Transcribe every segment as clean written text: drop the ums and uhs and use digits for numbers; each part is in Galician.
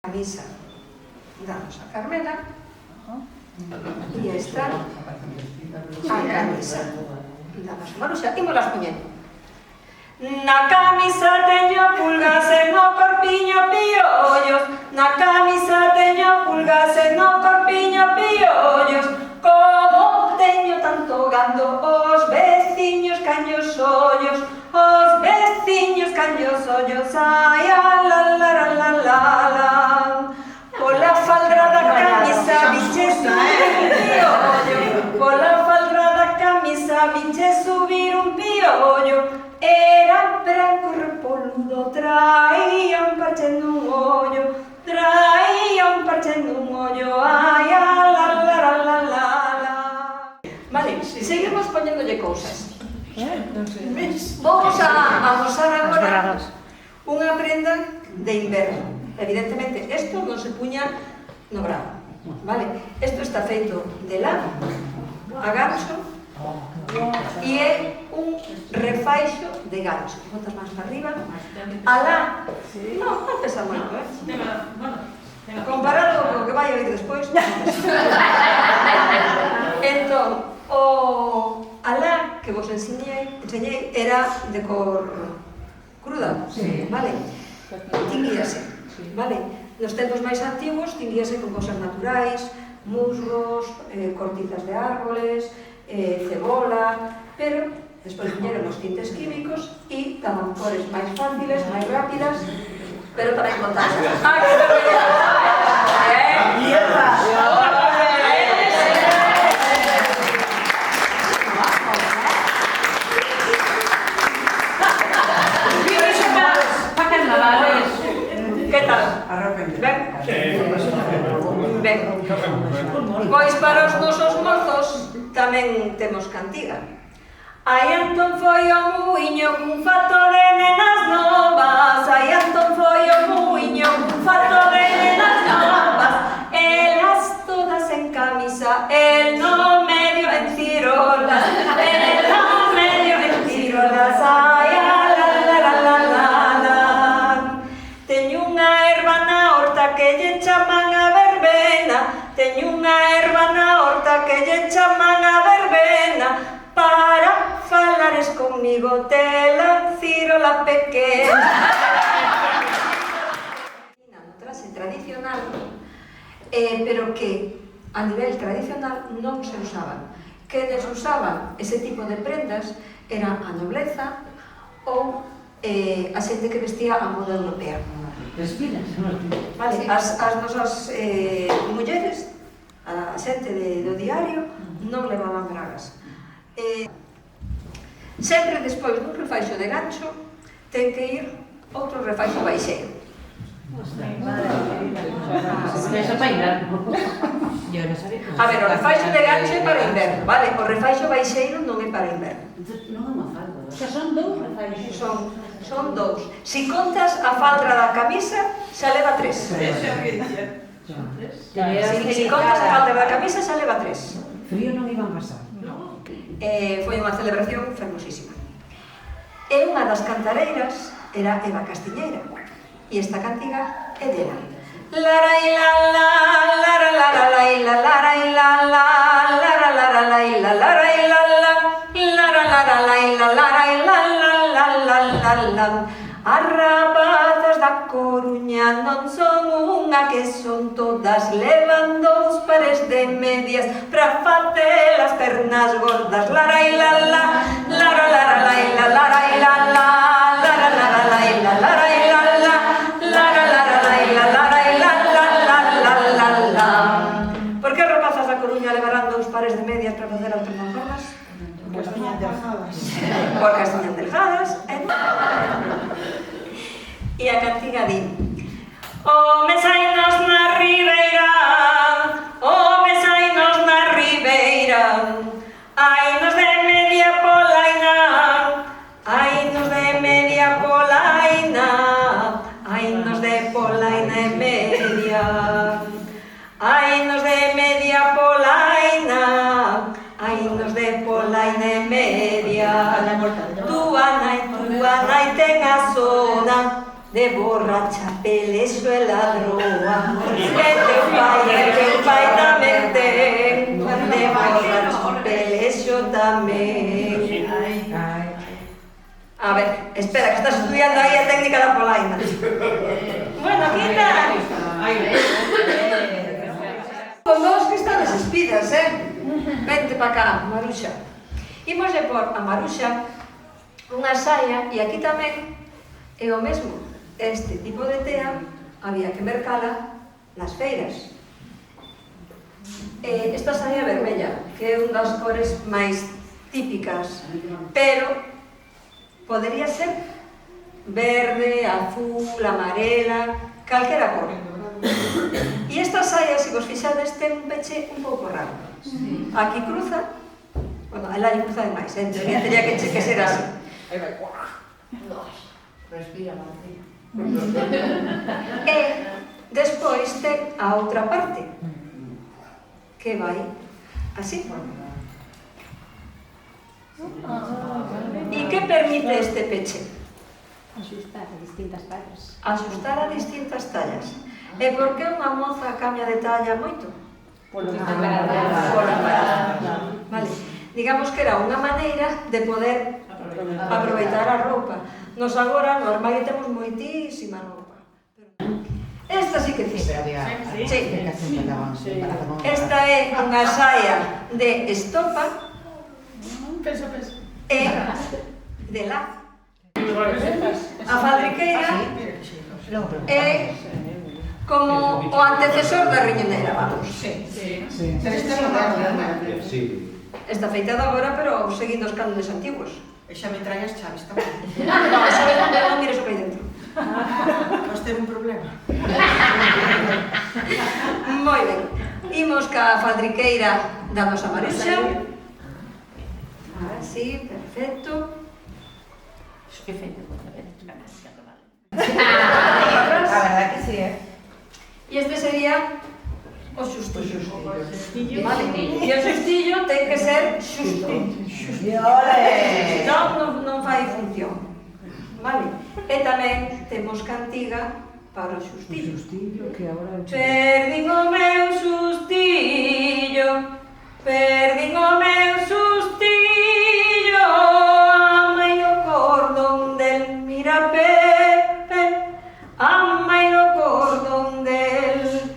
Camisa damos a Carmela y esta a camisa damos a Maruxa. Imos las poñendo. Na camisa teño pulgas e no corpiño piollos, na camisa teño pulgas e no corpiño piollos. Como teño tanto gando, os veciños caños ollos, os veciños caños ollos. Ai, a la la la la la la. Pola faldra da camisa viche subir un piollo, pola faldra da camisa viche subir un piollo. Era branco repoludo, traía un parche nun ollo, traía un parche nun ollo. Ai, a la la la la la la. Vale, seguimos poñéndolle cousas. Vamos a amosar agora unha prenda de inverno. Evidentemente, isto non se puña no bravo, vale? Isto está feito de lã, a gancho, e é un refaixo de gancho. Botas máis para arriba. A lã, non pesa moito, comparado co que vai a ir despois, non pesa. Entón, a lã que vos enseñei era de cor cruda, vale? Tinguíase. Vale? Nos tempos máis antigos tinguíase con cosas naturais, musgos, cortizas de árboles, cebola, pero despois viñeron os tintes químicos e daban cores máis fáciles, máis rápidas, pero tamén contadas. Que tal? Ben? Ben. Pois para os nosos mozos tamén temos cantiga. Ai, Antón foi ao muiño cun fato de nenas novas, ai, Antón foi ao muiño cun fato de nenas novas, elas todas en camisa, el no medio en cirolas, el no medio en cirolas. Ai, la la la la la la. Teño unha erva na horta que lle chaman a verbena, teño unha erva na horta que lle chaman a verbena, para falares comigo tela cirola pequena. No traxe tradicional, pero que a nivel tradicional non se usaban. Quenes usaban ese tipo de prendas era a nobleza ou a xente que vestía a moda europea. Vale, as nosas mulleres, a xente do diario, non levaban bragas. Sempre despois dun refaixo de gancho ten que ir outro refaixo baixeiro. Eso para inverno. A ver, o refaixo de gancho é para inverno, vale? O refaixo baixeiro non é para inverno. Non é unha falda. O sea, son dous refaixos. Son dous. Si contas a faldra da camisa, xa leva 3. Si contas a faldra da camisa, xa leva 3. Frío non iban pasar. Foi unha celebración fermosísima. E unha das cantareiras era Eva Castiñeira. E esta cantiga é dela. Larai la la, lara la la la la, larai la la, lara la la la la, larai la la, lara la la la la, larai la la la la la la. As rapazas da Coruña non son unha que son todas, levan 2 pares de medias pra facer as pernas gordas. Larai la la, lara la la la la, larai la la, lara la la la la, larai la la, lara la la la la, larai la la la la la la. Por que as rapazas da Coruña levarán 2 pares de medias pra facer as pernas gordas? Porque estañan delgadas. Porque estañan delgadas, E a cantiga di: Home sainos na ribeira, home sainos na ribeira, hainos de media polaina, hainos de media polaina, hainos de polaina e media, hainos de media polaina, hainos de polaina e media. Túa nai ten a zona, de borracha, pelexo e ladroa, que teu pai tamén ten, de borracha, pelexo tamén. A ver, espera, que estás estudiando aí a técnica da polaina. Bueno, quita. Con vos que estades espidas, Vente pa cá, Maruxa. Imoslle por a Maruxa unha saia, e aquí tamén é o mesmo. Este tipo de tea había que mercala nas feiras. Esta saia vermella, que é unha das cores máis típicas, pero podería ser verde, azul, amarela, calquera cor. E esta saia, se vos fixades, ten un peche un pouco raro. Aquí cruza, bueno, ela lle cruza demais, teria que ser así. Aí vai. Respira, Martín. E despois ten a outra parte, que vai así. E que permite este peche? Asustar a distintas tallas. Ajustar a distintas tallas. E por que unha moza cambia de talla moito? Polo embarazo. Vale. Digamos que era unha maneira de poder aproveitar a roupa. Nos agora no armario temos moitísima roupa. Esta sí que fixe. Sí. Esta é unha saia de estopa e de lazo. A faldriqueira é como o antecesor da riñonera, vamos. Pero este é moderno. Está feitado agora, pero seguindo os cánones antigos. E xa me trae as chaves tamén. No, sabes onde non mires o que hai dentro. Vas ter un problema. Moi ben. Imos ca faldriqueira da nosa Maruxa. Así, perfecto. Que feito, a ver, A verdade que sí, E este sería o xustillo. Vale? E o xustillo ten que ser xusto. Non fai función. Vale? E tamén temos cantiga para o xustillo. Perdín o meu xustillo, perdín o meu xustillo, amai o cordón del mirapepe, amai o cordón del.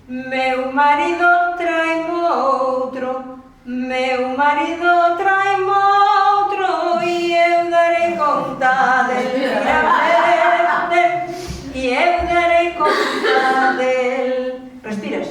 Meu marido traime outro, meu marido traime outro, e eu darei conta del mirapepe, e eu darei conta del. Respiras?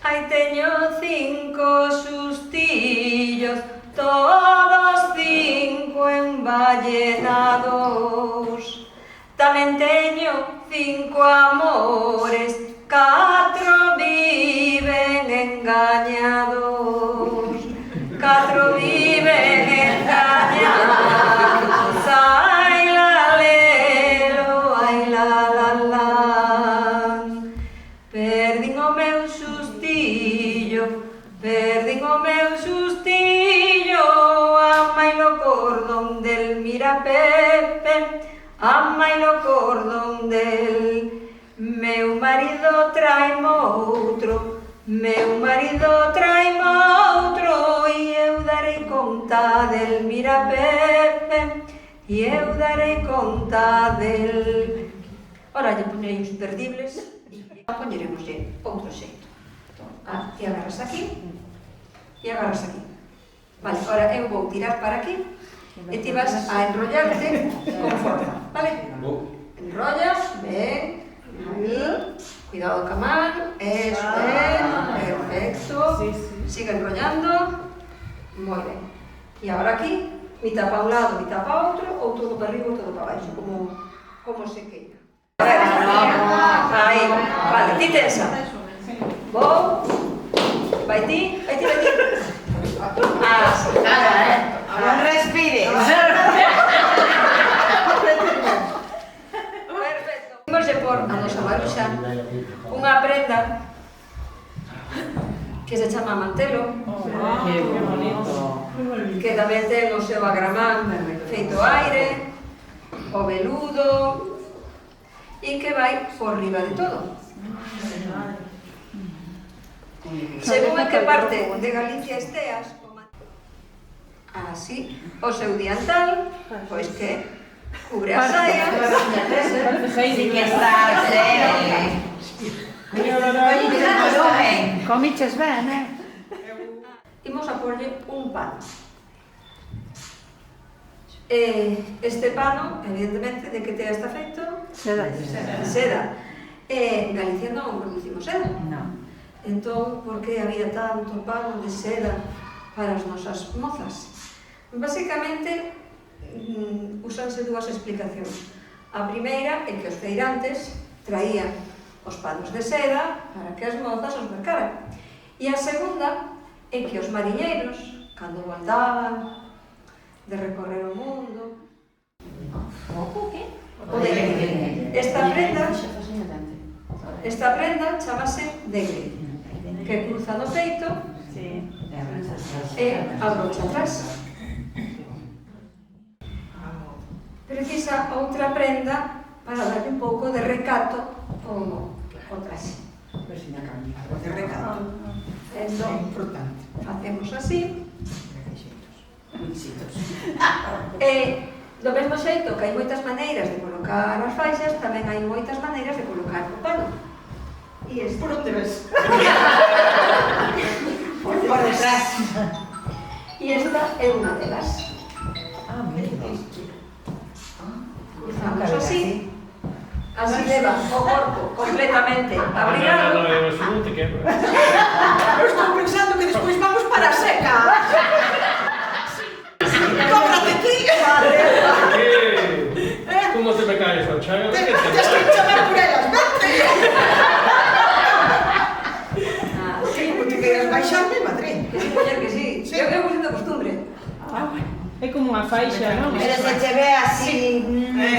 Ai, teño 5 xustillos, todos 5 emballenados. Tamén teño 5 amores, 4 viven engañados. 4 viven engañados. Ai, la, lelo, ai, la, la, la. Perdín o meu xustillo, perdín o meu xustillo, amailo cordón del mirapepe, amailo cordón del. Meu marido traime outro, meu marido traime outro, e eu darei conta del mirapepe, e eu darei conta del. Ora lle ponei os perdibles e poñeremoslle outro xeito. Ti agarras aquí e agarras aquí. Vale, ora eu vou tirar para aquí e ti vas a enrollarte con forza, vale? Enrollas, ben, aí, cuidado ca man, eso, ben, perfecto. Sigue enrollando, moi ben. E agora aquí, mitad para un lado, mitad para outro, ou todo para arriba ou todo para baixo, como se queira. Aí, vale, ti tensa. Vou, vai ti. Ah, sí. Non respires. Perfecto. Imos por a nosa Maruxa unha prenda se chama mantelo, Que bonito. que tamén ten o seu agramán feito aire, o veludo, e que vai por riba de todo. Según en que parte de Galicia esteas, así, o seu diantal, pois que cubre a saia, Sí que está serio. Comiches ben, imos a porlle un pano. Este pano, evidentemente, de que tea está feito? Seda. Seda. Galicia non producimos seda. No. Entón, por que había tanto pano de seda para as nosas mozas? Basicamente, usanse dúas explicacións. A primeira é que os feirantes traían os panos de seda para que as mozas os mercaran. E a segunda é que os mariñeiros, cando voltaban de recorrer o mundo, o de esta prenda chamase degle, que cruza no peito e abrocha atrás. Precisa outra prenda para darle un pouco de recato ao traxe. De recato. Entón, Importante. facemos así. E do mesmo xeito que hai moitas maneiras de colocar as faixas, tamén hai moitas maneiras de colocar o pano. E este Por onde ves? por detrás. E esta é unha delas. Ah, mira. Cruzamos así. Así leva o corpo completamente abrigado. Eu estou pensando que despois vamos para a seca. Cóbrate ti. Como te me caes, Santiago? Tens que chamar por elas, vente. Así, Porque queres baixarme, Madrid. que sí, muller, que sí. Sí. Eu vou facendo costumbre. É como unha faixa, non? Pero se che ve así...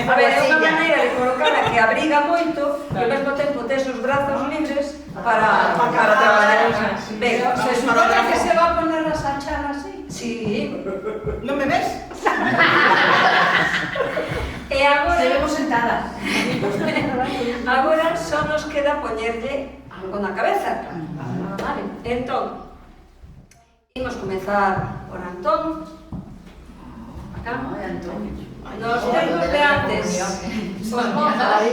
A ver, é unha maneira de colocarla que abriga moito e ao mesmo tempo tes os brazos libres para traballar. Ben, se supone que se va a poner a sachar así. Sí. Non me ves? E agora... sentadas. Agora só nos queda poñerlle algo na cabeza. Vale. Entón, imos comezar por Antón. Acá. Nos tempos de antes, os mozas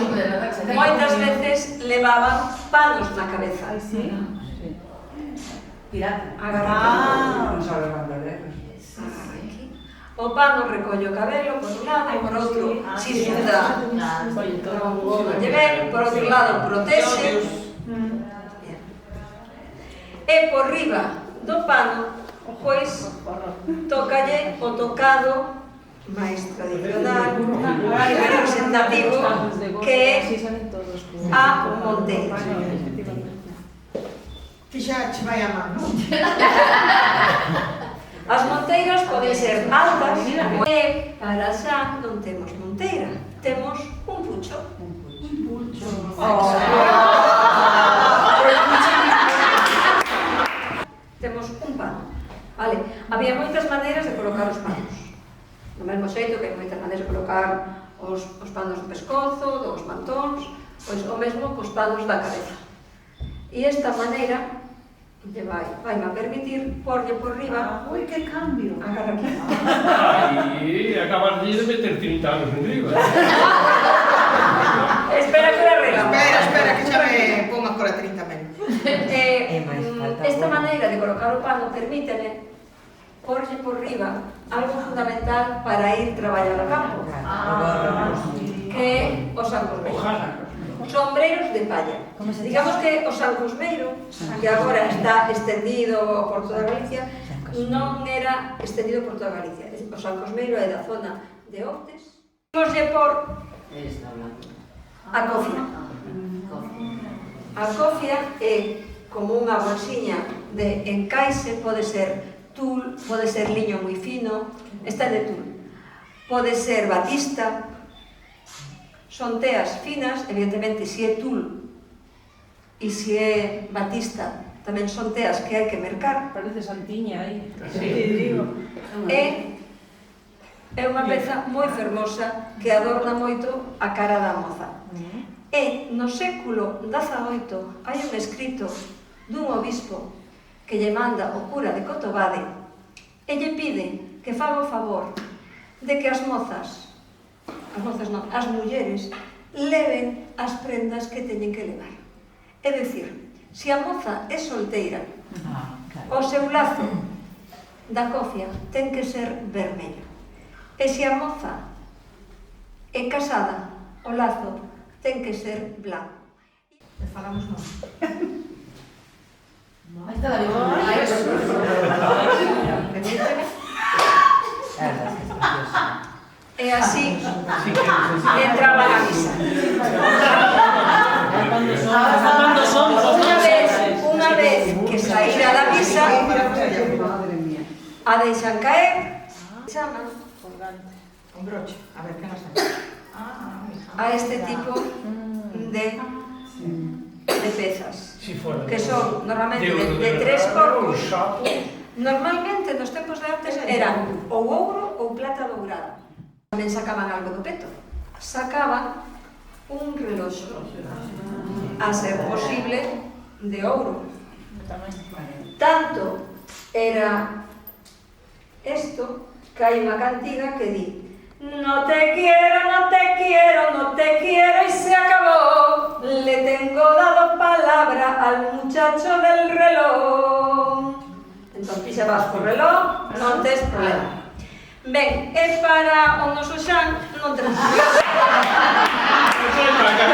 moitas veces levaban panos na cabeza. Agarraban. Aquí. O pano recolle o cabelo por un lado e por outro si suda non lle ven, por outro lado protege. E por riba do pano, pois, tócalle o tocado máis tradicional e representativo que é a monteira. Que xa che vai a man, non? As monteiras poden ser altas e para xa non temos monteira, temos un pucho. Temos un pano. Vale, había moitas maneiras de colocar os panos. Do mesmo xeito que hai moitas maneiras de colocar os panos do pescozo, dos mantóns, pois o mesmo cos panos da cabeza. E esta maneira vai a permitir porlle por riba. Ui, que cambio. Agarra aquí. Aí, acabas de meter 30 anos en riba. Espera que la arreglamos. Espera, que xa me pongo a cora 30 menos. Esta maneira de colocar o pano permíteme porlle por riba algo fundamental para ir traballar a campo, que é o sancosmeiro. Sombreiros de palla. Digamos que o sancosmeiro, que agora está extendido por toda Galicia, non era extendido por toda Galicia. O sancosmeiro é da zona de Outes. Imoslle por a cofia. A cofia é como unha bolsiña de encaixe, pode ser tul, pode ser liño moi fino, esta é de tul. Pode ser batista, son teas finas, evidentemente, se é tul e se é batista tamén son teas que hai que mercar, Parece Santiña aí. Sí. Te digo. é unha peza moi fermosa que adorna moito a cara da moza. E no século XVIII hai un escrito dun obispo que lle manda o cura de Cotobade e lle pide que faga o favor de que as mozas non, as mulleres leven as prendas que teñen que levar. É dicir, se a moza é solteira, o seu lazo da cofia ten que ser vermello. E se a moza é casada, o lazo ten que ser blanco. Le falamos non. Ahí está David. E así entraba a misa. Cando son? Unha vez que saíra da misa, a deixan caer, chaman Un broche. A ver, que nos hai? a este tipo de pezas, Si fuera que son normalmente de de tres corpos. sapo. Normalmente nos tempos de antes eran ou ouro ou plata dourada. Tamén sacaban algo do peto. Sacaban un reloxo, a ser posible de ouro. Tanto era esto que hai unha cantiga que di: no te quiero, no te quiero, no te quiero y se acabó. Le tengo dado palabra al muchacho del reloj. Entón, pixabas co reloj, non tes problema. Ben, e para o noso Xan non tenemos problema. Non sei para cá.